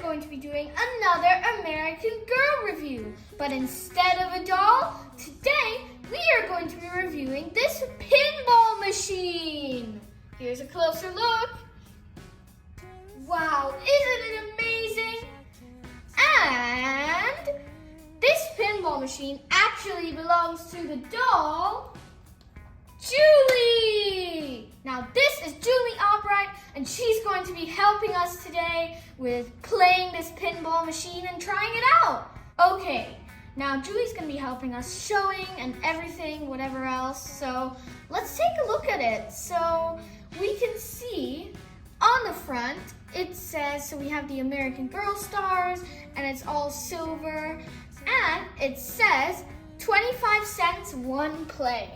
going to be doing another American Girl review. But instead of a doll, today we are going to be reviewing this pinball machine. Here's a closer look. Wow, isn't it amazing? And this pinball machine actually belongs to the doll, Julie! Now this is Julie Albright, and she's going to be helping us today with playing this pinball machine and trying it out. Okay, now Julie's going to be helping us showing and everything, whatever else. So let's take a look at it. So we can see on the front, it says, so we have the American Girl stars, and it's all silver, and it says 25 cents, one play.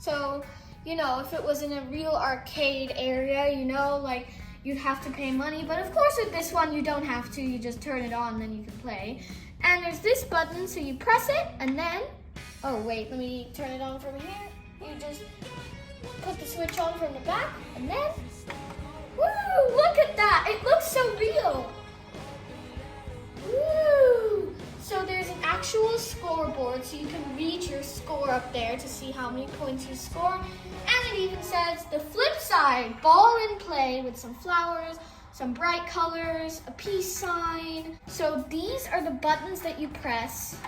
So, you know, if it was in a real arcade area, you know, like you'd have to pay money. But of course with this one, you don't have to. You just turn it on and then you can play. And there's this button, so you press it and then, oh wait, let me turn it on from here. You just put the switch on from the back and then, woo, look at that. It looks so real. Woo. So there's an actual scoreboard, so you can read your score up there to see how many points you score. And it even says the flip side, ball in play with some flowers, some bright colors, a peace sign. So these are the buttons that you press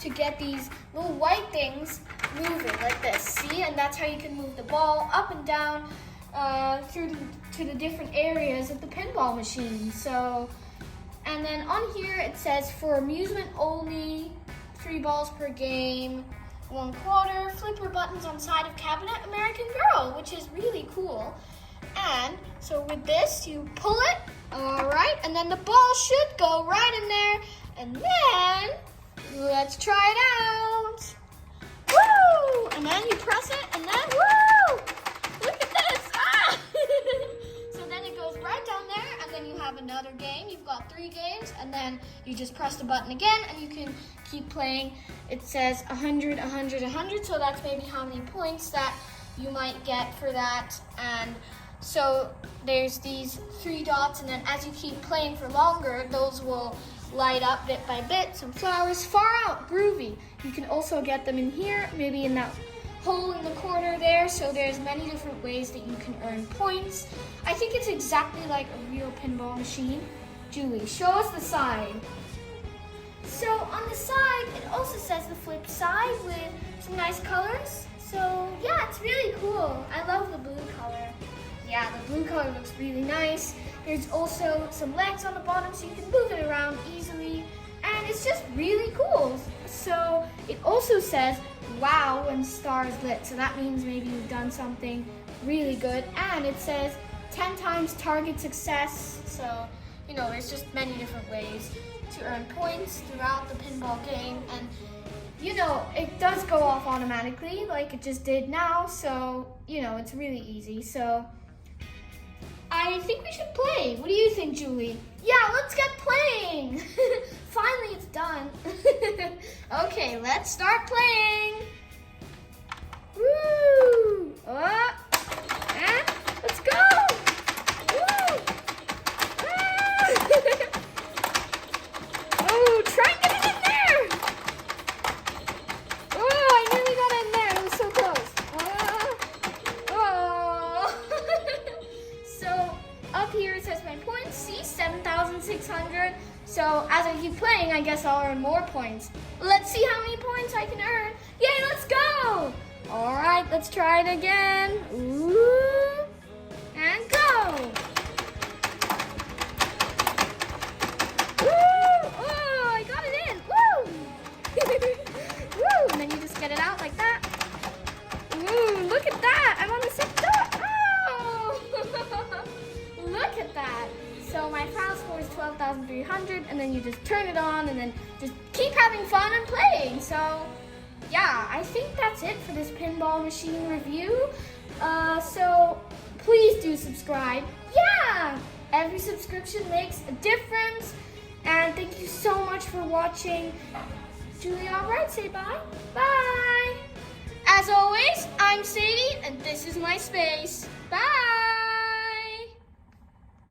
to get these little white things moving like this. See, and that's how you can move the ball up and down to the different areas of the pinball machine. So. And then on here it says for amusement only, 3 balls per game, 1/4, flipper buttons on side of cabinet, American Girl, which is really cool. And so with this, you pull it, all right, and then the ball should go right in there. And then let's try it out. Woo! And then you press it, and then woo! Look at this! Ah! So then it goes right down there, and then you have another game. You've got 3 games, and then you just press the button again, and you can keep playing. It says 100, 100, 100, so that's maybe how many points that you might get for that. And so there's these 3 dots, and then as you keep playing for longer, those will light up bit by bit. Some flowers far out, groovy. You can also get them in here, maybe in that hole in the corner there. So there's many different ways that you can earn points. I think it's exactly like a real pinball machine. Julie, show us the side. So on the side, it also says the flip side with some nice colors. So yeah, it's really cool. I love the blue color. Yeah, the blue color looks really nice. There's also some legs on the bottom so you can move it around easily. And it's just really cool. So it also says, wow, when stars lit. So that means maybe you've done something really good. And it says 10 times target success. So, you know, there's just many different ways to earn points throughout the pinball game. And, you know, it does go off automatically like it just did now. So, you know, it's really easy. So I think we should play. What do you think, Julie? Yeah, let's get playing. Finally, it's done. Okay, let's start playing. Woo! And let's go. Woo! Oh, try and get it in there. Oh, I nearly got it in there. It was so close. Oh. So up here it says my points. See, 7,600. So as I keep playing, I guess I'll earn more points. Let's see how many points I can earn. Yay, let's go. All right, let's try it again. Ooh, and go. Woo! Oh, I got it in. Woo! Woo! And then you just get it out like that. Ooh, look at that. I'm on the 6th dot. Oh! Look at that. So my final score is 12,300, and then you just turn it on and then just keep having fun and playing. So yeah, I think that's it for this pinball machine review. So please do subscribe. Yeah, every subscription makes a difference. And thank you so much for watching. Julie, all right, say bye. Bye. As always, I'm Sadie, and this is my space.